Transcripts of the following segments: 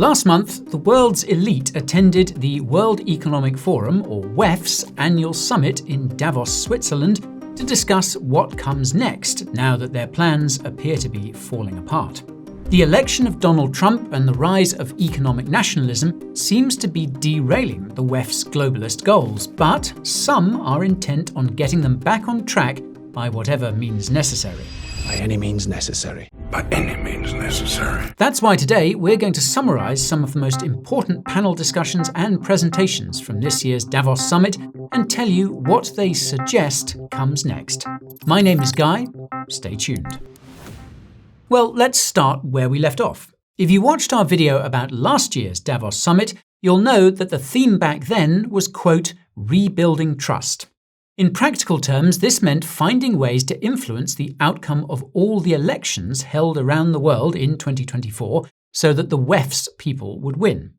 Last month, the world's elite attended the World Economic Forum, or WEF's, annual summit in Davos, Switzerland, to discuss what comes next now that their plans appear to be falling apart. The election of Donald Trump and the rise of economic nationalism seems to be derailing the WEF's globalist goals, but some are intent on getting them back on track by whatever means necessary. By any means necessary. By any means necessary. That's why today we're going to summarise some of the most important panel discussions and presentations from this year's Davos summit and tell you what they suggest comes next. My name is Guy. Stay tuned. Well, let's start where we left off. If you watched our video about last year's Davos summit, you'll know that the theme back then was, quote, rebuilding trust. In practical terms, this meant finding ways to influence the outcome of all the elections held around the world in 2024 so that the WEF's people would win.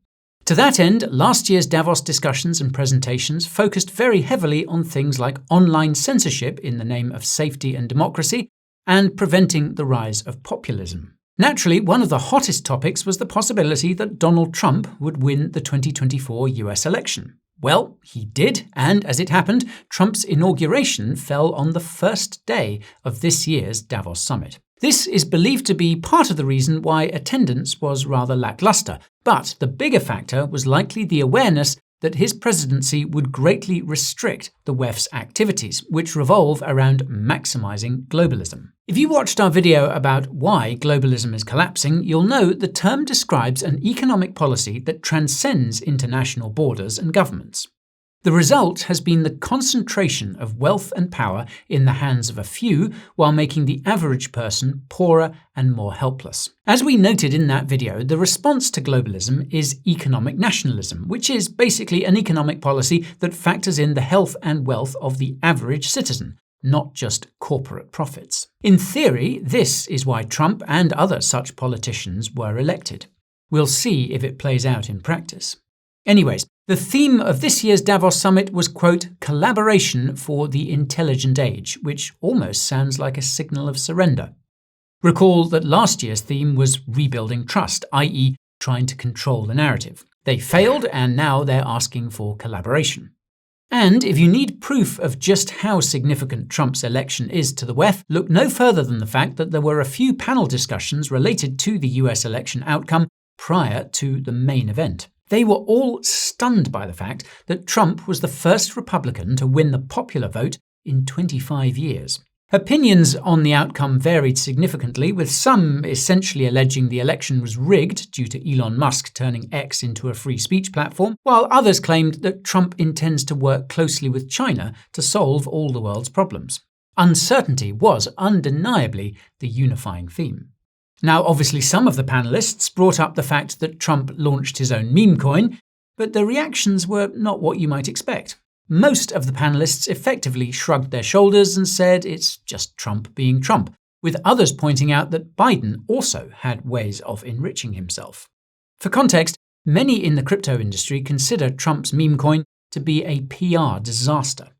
To that end, last year's Davos discussions and presentations focused very heavily on things like online censorship in the name of safety and democracy and preventing the rise of populism. Naturally, one of the hottest topics was the possibility that Donald Trump would win the 2024 US election. Well, he did, and as it happened, Trump's inauguration fell on the first day of this year's Davos summit. This is believed to be part of the reason why attendance was rather lackluster, but the bigger factor was likely the awareness that his presidency would greatly restrict the WEF's activities, which revolve around maximising globalism. If you watched our video about why globalism is collapsing, you'll know the term describes an economic policy that transcends international borders and governments. The result has been the concentration of wealth and power in the hands of a few, while making the average person poorer and more helpless. As we noted in that video, the response to globalism is economic nationalism, which is basically an economic policy that factors in the health and wealth of the average citizen, not just corporate profits. In theory, this is why Trump and other such politicians were elected. We'll see if it plays out in practice. Anyways, the theme of this year's Davos summit was, quote, collaboration for the intelligent age, which almost sounds like a signal of surrender. Recall that last year's theme was rebuilding trust, i.e. trying to control the narrative. They failed, and now they're asking for collaboration. And if you need proof of just how significant Trump's election is to the WEF, look no further than the fact that there were a few panel discussions related to the US election outcome prior to the main event. They were all stunned by the fact that Trump was the first Republican to win the popular vote in 25 years. Opinions on the outcome varied significantly, with some essentially alleging the election was rigged due to Elon Musk turning X into a free speech platform, while others claimed that Trump intends to work closely with China to solve all the world's problems. Uncertainty was undeniably the unifying theme. Now, obviously, some of the panelists brought up the fact that Trump launched his own meme coin, but the reactions were not what you might expect. Most of the panelists effectively shrugged their shoulders and said it's just Trump being Trump, with others pointing out that Biden also had ways of enriching himself. For context, many in the crypto industry consider Trump's meme coin to be a PR disaster.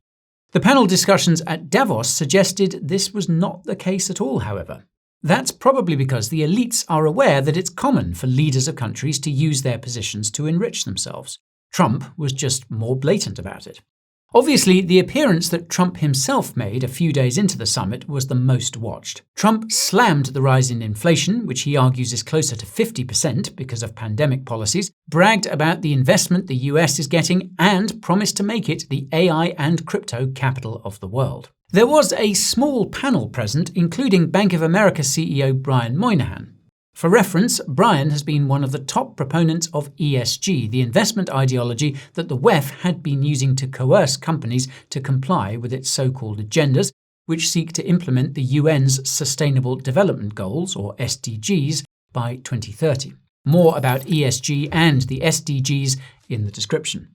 The panel discussions at Davos suggested this was not the case at all, however. That's probably because the elites are aware that it's common for leaders of countries to use their positions to enrich themselves. Trump was just more blatant about it. Obviously, the appearance that Trump himself made a few days into the summit was the most watched. Trump slammed the rise in inflation, which he argues is closer to 50% because of pandemic policies, bragged about the investment the US is getting, and promised to make it the AI and crypto capital of the world. There was a small panel present, including Bank of America CEO Brian Moynihan. For reference, Brian has been one of the top proponents of ESG, the investment ideology that the WEF had been using to coerce companies to comply with its so-called agendas, which seek to implement the UN's Sustainable Development Goals, or SDGs, by 2030. More about ESG and the SDGs in the description.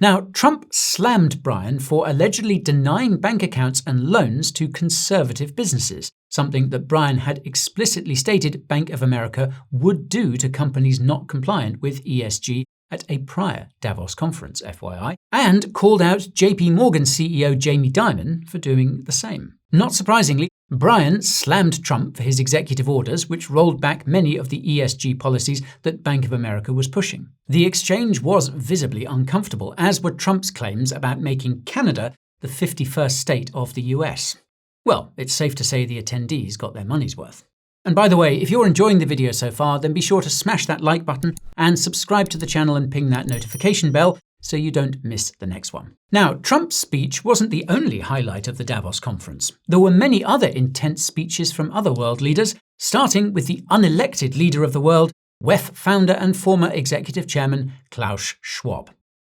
Now, Trump slammed Brian for allegedly denying bank accounts and loans to conservative businesses, something that Brian had explicitly stated Bank of America would do to companies not compliant with ESG at a prior Davos conference, FYI, and called out JP Morgan CEO Jamie Dimon for doing the same. Not surprisingly, Brian slammed Trump for his executive orders, which rolled back many of the ESG policies that Bank of America was pushing. The exchange was visibly uncomfortable, as were Trump's claims about making Canada the 51st state of the US. Well, it's safe to say the attendees got their money's worth. And by the way, if you're enjoying the video so far, then be sure to smash that like button and subscribe to the channel and ping that notification bell so you don't miss the next one. Now, Trump's speech wasn't the only highlight of the Davos conference. There were many other intense speeches from other world leaders, starting with the unelected leader of the world, WEF founder and former executive chairman Klaus Schwab.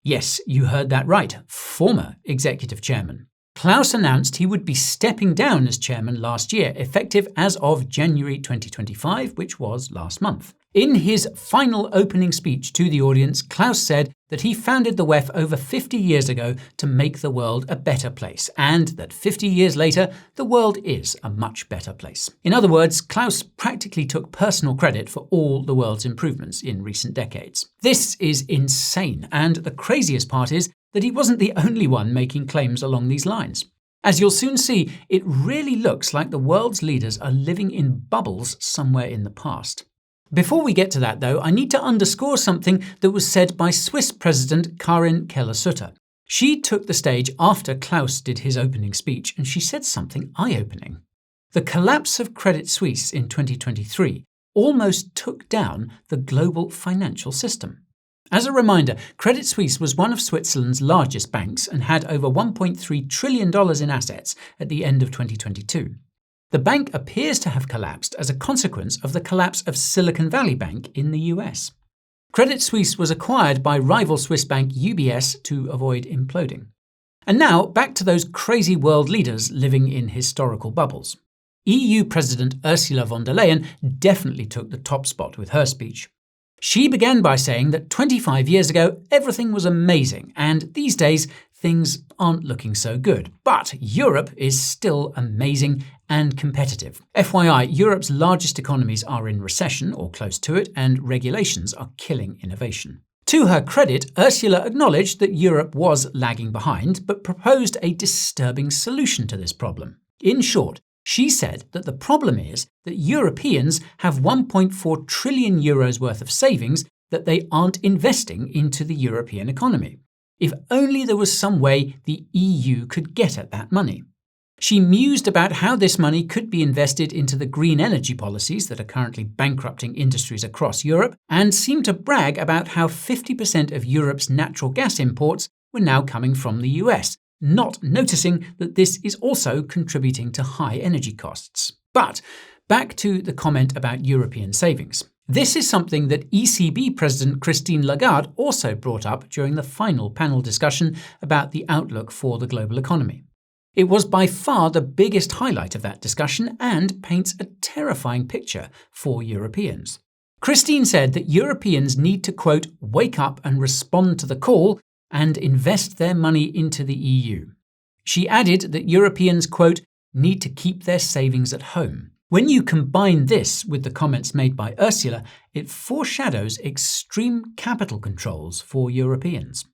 Yes, you heard that right, former executive chairman. Klaus announced he would be stepping down as chairman last year, effective as of January 2025, which was last month. In his final opening speech to the audience, Klaus said that he founded the WEF over 50 years ago to make the world a better place, and that 50 years later, the world is a much better place. In other words, Klaus practically took personal credit for all the world's improvements in recent decades. This is insane, and the craziest part is that he wasn't the only one making claims along these lines. As you'll soon see, it really looks like the world's leaders are living in bubbles somewhere in the past. Before we get to that, though, I need to underscore something that was said by Swiss President Karin Keller-Sutter. She took the stage after Klaus did his opening speech, and she said something eye-opening. The collapse of Credit Suisse in 2023 almost took down the global financial system. As a reminder, Credit Suisse was one of Switzerland's largest banks and had over $1.3 trillion in assets at the end of 2022. The bank appears to have collapsed as a consequence of the collapse of Silicon Valley Bank in the US. Credit Suisse was acquired by rival Swiss bank UBS to avoid imploding. And now, back to those crazy world leaders living in historical bubbles. EU President Ursula von der Leyen definitely took the top spot with her speech. She began by saying that 25 years ago, everything was amazing, and these days, things aren't looking so good. But Europe is still amazing and competitive. FYI, Europe's largest economies are in recession or close to it, and regulations are killing innovation. To her credit, Ursula acknowledged that Europe was lagging behind, but proposed a disturbing solution to this problem. In short, she said that the problem is that Europeans have 1.4 trillion euros worth of savings that they aren't investing into the European economy. If only there was some way the EU could get at that money. She mused about how this money could be invested into the green energy policies that are currently bankrupting industries across Europe, and seemed to brag about how 50% of Europe's natural gas imports were now coming from the US, not noticing that this is also contributing to high energy costs. But back to the comment about European savings. This is something that ECB President Christine Lagarde also brought up during the final panel discussion about the outlook for the global economy. It was by far the biggest highlight of that discussion and paints a terrifying picture for Europeans. Christine said that Europeans need to, quote, wake up and respond to the call and invest their money into the EU. She added that Europeans, quote, need to keep their savings at home. When you combine this with the comments made by Ursula, it foreshadows extreme capital controls for Europeans.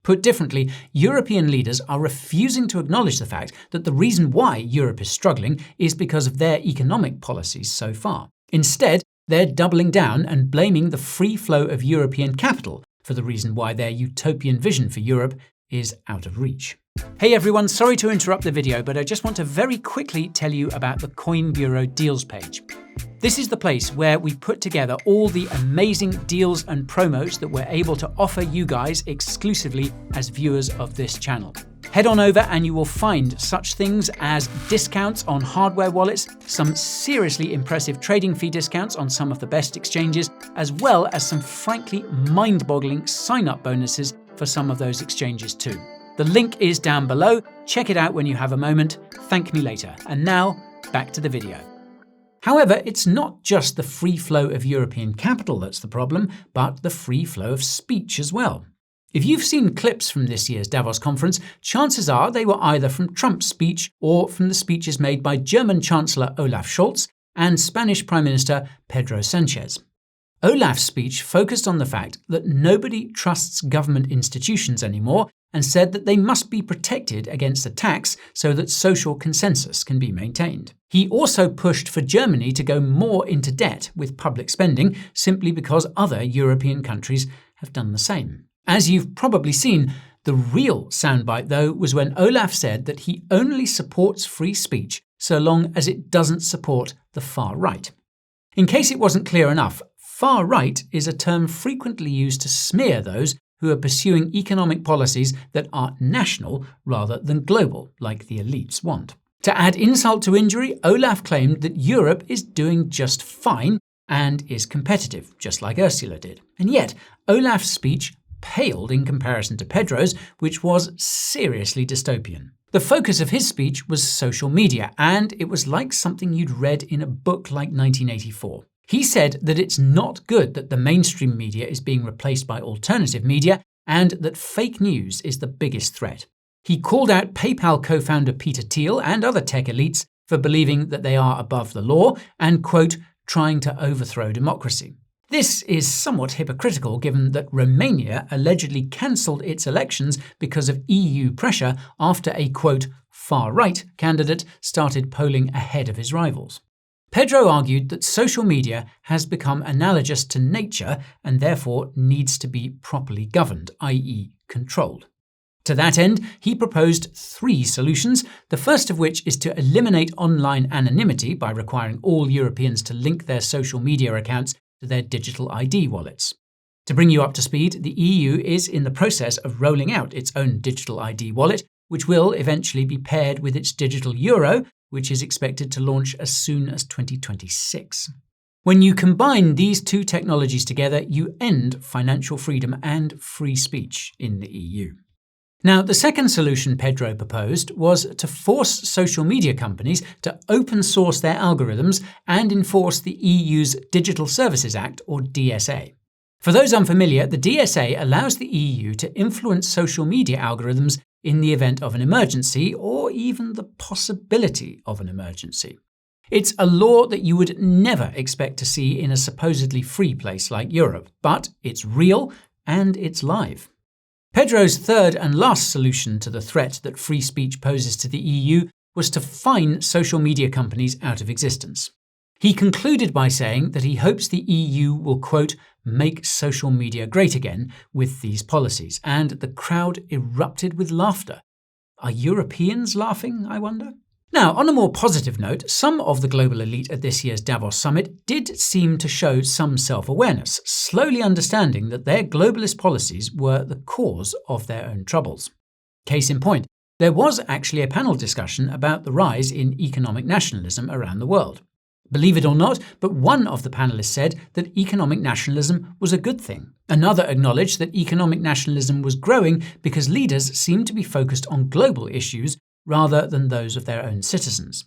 Put differently, European leaders are refusing to acknowledge the fact that the reason why Europe is struggling is because of their economic policies so far. Instead, they're doubling down and blaming the free flow of European capital for the reason why their utopian vision for Europe is out of reach. Hey everyone, sorry to interrupt the video, but I just want to very quickly tell you about the Coin Bureau Deals page. This is the place where we put together all the amazing deals and promos that we're able to offer you guys exclusively as viewers of this channel. Head on over and you will find such things as discounts on hardware wallets, some seriously impressive trading fee discounts on some of the best exchanges, as well as some frankly mind-boggling sign-up bonuses for some of those exchanges too. The link is down below. Check it out when you have a moment. Thank me later. And now, back to the video. However, it's not just the free flow of European capital that's the problem, but the free flow of speech as well. If you've seen clips from this year's Davos conference, chances are they were either from Trump's speech or from the speeches made by German Chancellor Olaf Scholz and Spanish Prime Minister Pedro Sanchez. Olaf's speech focused on the fact that nobody trusts government institutions anymore and said that they must be protected against attacks so that social consensus can be maintained. He also pushed for Germany to go more into debt with public spending simply because other European countries have done the same. As you've probably seen, the real soundbite, though, was when Olaf said that he only supports free speech so long as it doesn't support the far right. In case it wasn't clear enough, far right is a term frequently used to smear those who are pursuing economic policies that are national rather than global, like the elites want. To add insult to injury, Olaf claimed that Europe is doing just fine and is competitive, just like Ursula did. And yet, Olaf's speech paled in comparison to Pedro's, which was seriously dystopian. The focus of his speech was social media, and it was like something you'd read in a book like 1984. He said that it's not good that the mainstream media is being replaced by alternative media, and that fake news is the biggest threat. He called out PayPal co-founder Peter Thiel and other tech elites for believing that they are above the law and, quote, trying to overthrow democracy. This is somewhat hypocritical given that Romania allegedly cancelled its elections because of EU pressure after a, quote, far-right candidate started polling ahead of his rivals. Pedro argued that social media has become analogous to nature and therefore needs to be properly governed, i.e. controlled. To that end, he proposed 3 solutions, the first of which is to eliminate online anonymity by requiring all Europeans to link their social media accounts to their digital ID wallets. To bring you up to speed, the EU is in the process of rolling out its own digital ID wallet, which will eventually be paired with its digital euro, which is expected to launch as soon as 2026. When you combine these 2 technologies together, you end financial freedom and free speech in the EU. Now, the second solution Pedro proposed was to force social media companies to open source their algorithms and enforce the EU's Digital Services Act, or DSA. For those unfamiliar, the DSA allows the EU to influence social media algorithms in the event of an emergency or even the possibility of an emergency. It's a law that you would never expect to see in a supposedly free place like Europe, but it's real and it's live. Pedro's third and last solution to the threat that free speech poses to the EU was to fine social media companies out of existence. He concluded by saying that he hopes the EU will, quote, make social media great again with these policies, and the crowd erupted with laughter. Are Europeans laughing, I wonder? Now, on a more positive note, some of the global elite at this year's Davos summit did seem to show some self-awareness, slowly understanding that their globalist policies were the cause of their own troubles. Case in point, there was actually a panel discussion about the rise in economic nationalism around the world. Believe it or not, but one of the panelists said that economic nationalism was a good thing. Another acknowledged that economic nationalism was growing because leaders seemed to be focused on global issues rather than those of their own citizens.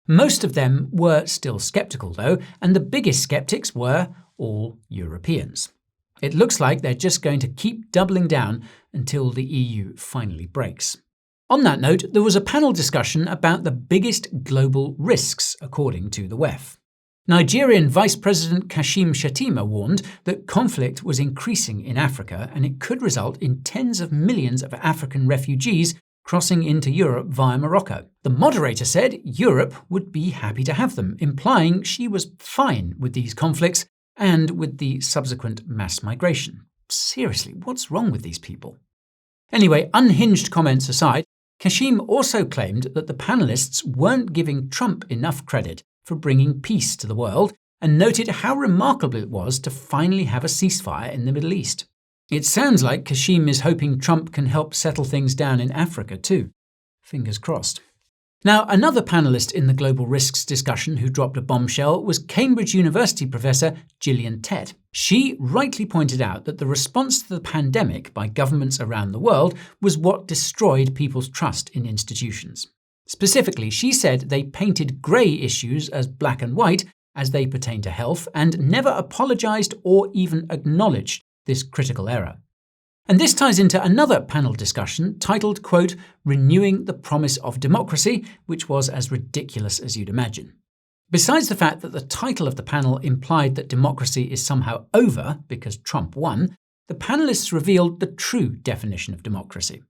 Most of them were still sceptical, though, and the biggest skeptics were all Europeans. It looks like they're just going to keep doubling down until the EU finally breaks. On that note, there was a panel discussion about the biggest global risks, according to the WEF. Nigerian Vice President Kashim Shettima warned that conflict was increasing in Africa and it could result in tens of millions of African refugees crossing into Europe via Morocco. The moderator said Europe would be happy to have them, implying she was fine with these conflicts and with the subsequent mass migration. Seriously, what's wrong with these people? Anyway, unhinged comments aside, Kashim also claimed that the panelists weren't giving Trump enough credit for bringing peace to the world and noted how remarkable it was to finally have a ceasefire in the Middle East. It sounds like Kashim is hoping Trump can help settle things down in Africa too. Fingers crossed. Now, another panelist in the global risks discussion who dropped a bombshell was Cambridge University professor Gillian Tett. She rightly pointed out that the response to the pandemic by governments around the world was what destroyed people's trust in institutions. Specifically, she said they painted grey issues as black and white as they pertain to health and never apologised or even acknowledged this critical error. And this ties into another panel discussion titled, quote, Renewing the Promise of Democracy, which was as ridiculous as you'd imagine. Besides the fact that the title of the panel implied that democracy is somehow over because Trump won, the panelists revealed the true definition of democracy.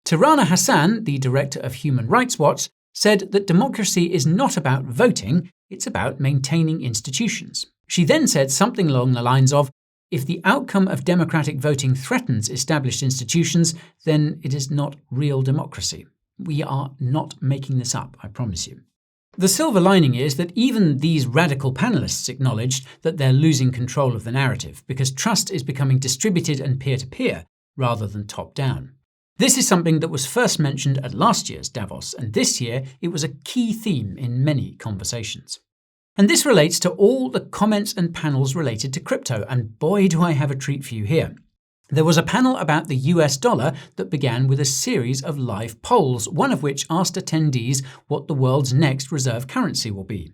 Tirana Hassan, the director of Human Rights Watch, said that democracy is not about voting, it's about maintaining institutions. She then said something along the lines of, if the outcome of democratic voting threatens established institutions, then it is not real democracy. We are not making this up, I promise you. The silver lining is that even these radical panelists acknowledged that they're losing control of the narrative because trust is becoming distributed and peer-to-peer rather than top-down. This is something that was first mentioned at last year's Davos, and this year it was a key theme in many conversations. And this relates to all the comments and panels related to crypto, and boy do I have a treat for you here. There was a panel about the US dollar that began with a series of live polls, one of which asked attendees what the world's next reserve currency will be.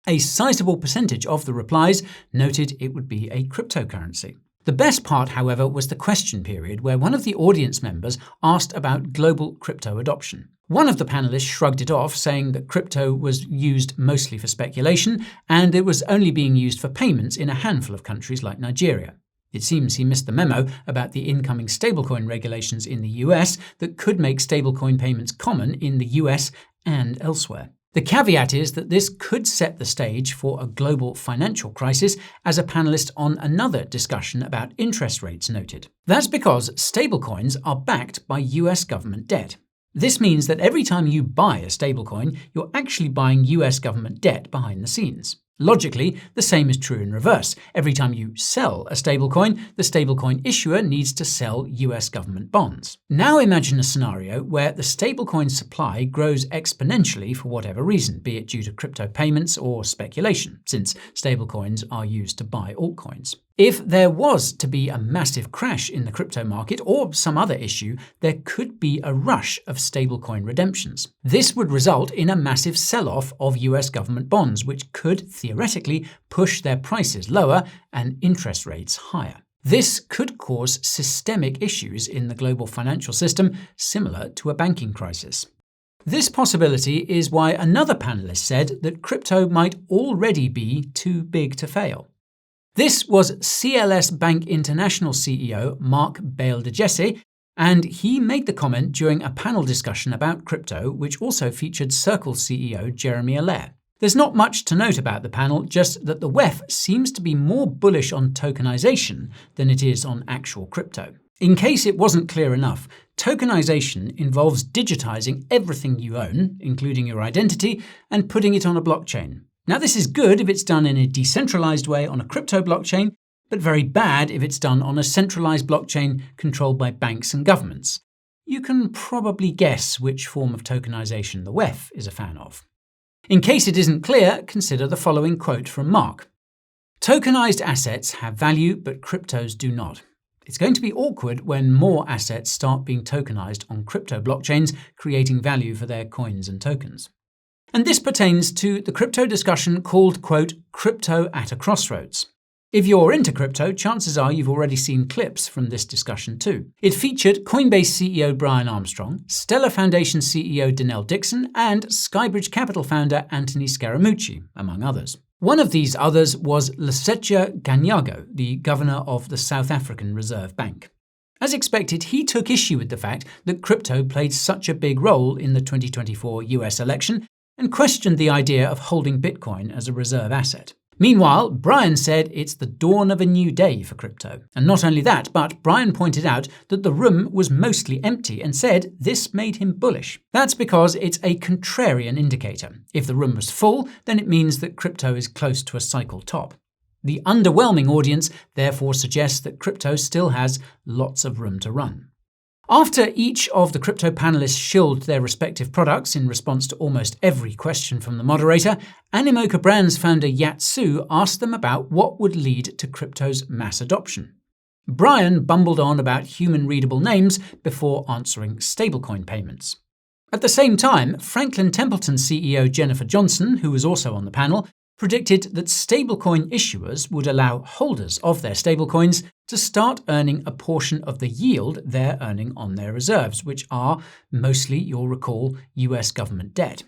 A sizable percentage of the replies noted it would be a cryptocurrency. The best part, however, was the question period, where one of the audience members asked about global crypto adoption. One of the panelists shrugged it off, saying that crypto was used mostly for speculation and it was only being used for payments in a handful of countries like Nigeria. It seems he missed the memo about the incoming stablecoin regulations in the US that could make stablecoin payments common in the US and elsewhere. The caveat is that this could set the stage for a global financial crisis, as a panelist on another discussion about interest rates noted. That's because stablecoins are backed by US government debt. This means that every time you buy a stablecoin, you're actually buying US government debt behind the scenes. Logically, the same is true in reverse. Every time you sell a stablecoin, the stablecoin issuer needs to sell US government bonds. Now imagine a scenario where the stablecoin supply grows exponentially for whatever reason, be it due to crypto payments or speculation, since stablecoins are used to buy altcoins. If there was to be a massive crash in the crypto market or some other issue, there could be a rush of stablecoin redemptions. This would result in a massive sell-off of US government bonds, which could theoretically push their prices lower and interest rates higher. This could cause systemic issues in the global financial system, similar to a banking crisis. This possibility is why another panelist said that crypto might already be too big to fail. This was CLS Bank International CEO Mark Baildejesse, and he made the comment during a panel discussion about crypto, which also featured Circle CEO Jeremy Allaire. There's not much to note about the panel, just that the WEF seems to be more bullish on tokenization than it is on actual crypto. In case it wasn't clear enough, tokenization involves digitizing everything you own, including your identity, and putting it on a blockchain. Now, this is good if it's done in a decentralized way on a crypto blockchain, but very bad if it's done on a centralized blockchain controlled by banks and governments. You can probably guess which form of tokenization the WEF is a fan of. In case it isn't clear, consider the following quote from Mark. Tokenized assets have value, but cryptos do not. It's going to be awkward when more assets start being tokenized on crypto blockchains, creating value for their coins and tokens. And this pertains to the crypto discussion called, quote, Crypto at a Crossroads. If you're into crypto, chances are you've already seen clips from this discussion too. It featured Coinbase CEO Brian Armstrong, Stellar Foundation CEO Danelle Dixon, and Skybridge Capital founder Anthony Scaramucci, among others. One of these others was Lesetja Ganyago, the governor of the South African Reserve Bank. As expected, he took issue with the fact that crypto played such a big role in the 2024 US election and questioned the idea of holding Bitcoin as a reserve asset. Meanwhile, Brian said it's the dawn of a new day for crypto. And not only that, but Brian pointed out that the room was mostly empty and said this made him bullish. That's because it's a contrarian indicator. If the room was full, then it means that crypto is close to a cycle top. The underwhelming audience therefore suggests that crypto still has lots of room to run. After each of the crypto panelists shilled their respective products in response to almost every question from the moderator, Animoca Brands founder Yat Su asked them about what would lead to crypto's mass adoption. Brian bumbled on about human-readable names before answering stablecoin payments. At the same time, Franklin Templeton CEO Jennifer Johnson, who was also on the panel, predicted that stablecoin issuers would allow holders of their stablecoins to start earning a portion of the yield they're earning on their reserves, which are mostly, you'll recall, US government debt.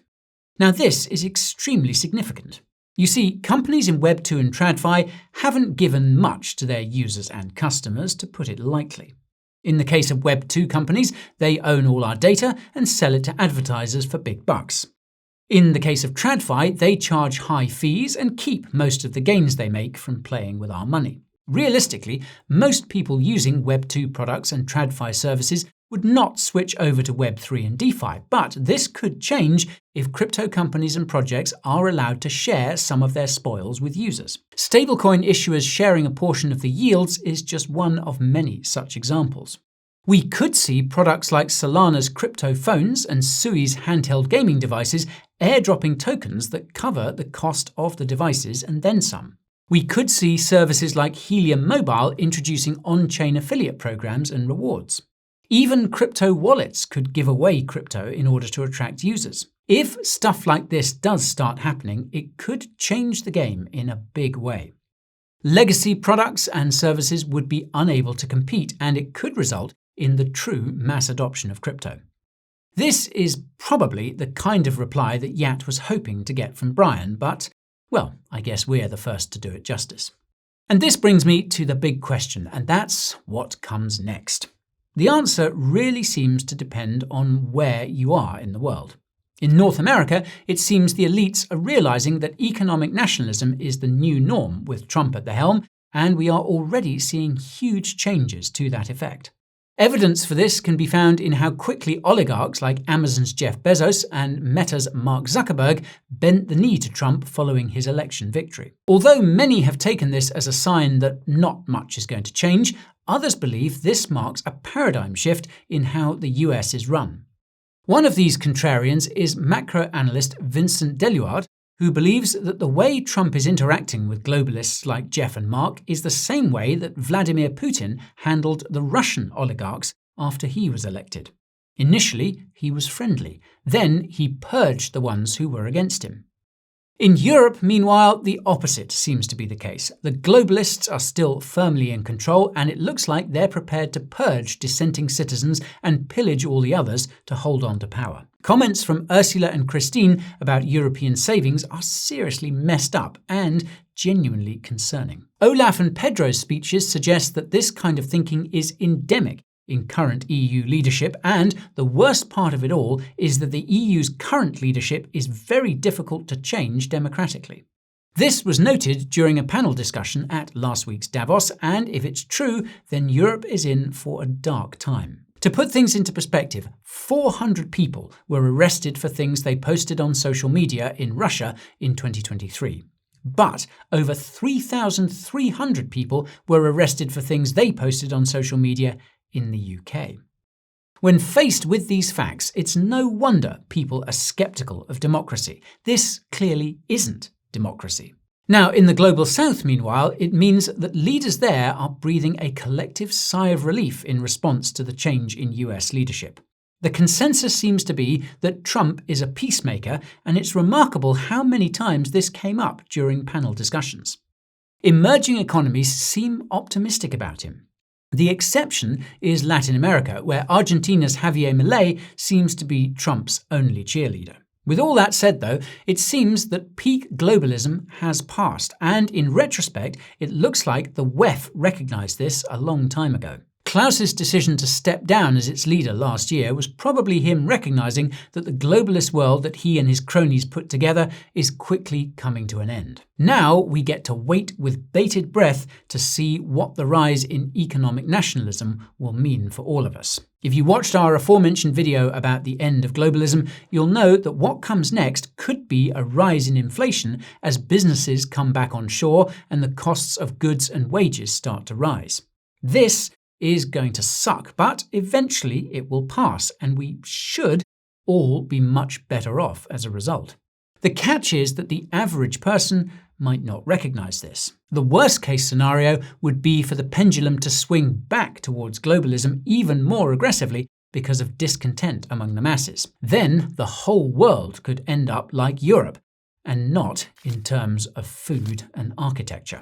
Now, this is extremely significant. You see, companies in Web2 and TradFi haven't given much to their users and customers, to put it lightly. In the case of Web 2 companies, they own all our data and sell it to advertisers for big bucks. In the case of TradFi, they charge high fees and keep most of the gains they make from playing with our money. Realistically, most people using Web 2 products and TradFi services would not switch over to Web 3 and DeFi, but this could change if crypto companies and projects are allowed to share some of their spoils with users. Stablecoin issuers sharing a portion of the yields is just one of many such examples. We could see products like Solana's crypto phones and Sui's handheld gaming devices airdropping tokens that cover the cost of the devices and then some. We could see services like Helium Mobile introducing on-chain affiliate programs and rewards. Even crypto wallets could give away crypto in order to attract users. If stuff like this does start happening, it could change the game in a big way. Legacy products and services would be unable to compete, and it could result in the true mass adoption of crypto. This is probably the kind of reply that Yat was hoping to get from Brian, but, well, I guess we're the first to do it justice. And this brings me to the big question, and that's what comes next. The answer really seems to depend on where you are in the world. In North America, it seems the elites are realizing that economic nationalism is the new norm with Trump at the helm, and we are already seeing huge changes to that effect. Evidence for this can be found in how quickly oligarchs like Amazon's Jeff Bezos and Meta's Mark Zuckerberg bent the knee to Trump following his election victory. Although many have taken this as a sign that not much is going to change, others believe this marks a paradigm shift in how the US is run. One of these contrarians is macro analyst Vincent Deluard, who believes that the way Trump is interacting with globalists like Jeff and Mark is the same way that Vladimir Putin handled the Russian oligarchs after he was elected. Initially, he was friendly. Then he purged the ones who were against him. In Europe, meanwhile, the opposite seems to be the case. The globalists are still firmly in control, and it looks like they're prepared to purge dissenting citizens and pillage all the others to hold on to power. Comments from Ursula and Christine about European savings are seriously messed up and genuinely concerning. Olaf and Pedro's speeches suggest that this kind of thinking is endemic in current EU leadership, and the worst part of it all is that the EU's current leadership is very difficult to change democratically. This was noted during a panel discussion at last week's Davos, and if it's true, then Europe is in for a dark time. To put things into perspective, 400 people were arrested for things they posted on social media in Russia in 2023. But over 3,300 people were arrested for things they posted on social media in the UK. When faced with these facts, it's no wonder people are skeptical of democracy. This clearly isn't democracy. Now, in the Global South, meanwhile, it means that leaders there are breathing a collective sigh of relief in response to the change in US leadership. The consensus seems to be that Trump is a peacemaker, and it's remarkable how many times this came up during panel discussions. Emerging economies seem optimistic about him. The exception is Latin America, where Argentina's Javier Milei seems to be Trump's only cheerleader. With all that said, though, it seems that peak globalism has passed, and in retrospect, it looks like the WEF recognized this a long time ago. Klaus's decision to step down as its leader last year was probably him recognizing that the globalist world that he and his cronies put together is quickly coming to an end. Now we get to wait with bated breath to see what the rise in economic nationalism will mean for all of us. If you watched our aforementioned video about the end of globalism, you'll know that what comes next could be a rise in inflation as businesses come back on shore and the costs of goods and wages start to rise. This is going to suck, but eventually it will pass, and we should all be much better off as a result. The catch is that the average person might not recognize this. The worst case scenario would be for the pendulum to swing back towards globalism even more aggressively because of discontent among the masses. Then the whole world could end up like Europe, and not in terms of food and architecture.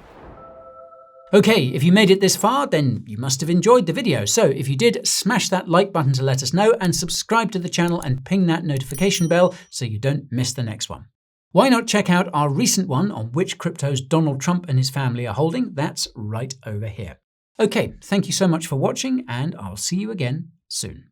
Okay, if you made it this far, then you must have enjoyed the video. So if you did, smash that like button to let us know, and subscribe to the channel and ping that notification bell so you don't miss the next one. Why not check out our recent one on which cryptos Donald Trump and his family are holding? That's right over here. OK, thank you so much for watching, and I'll see you again soon.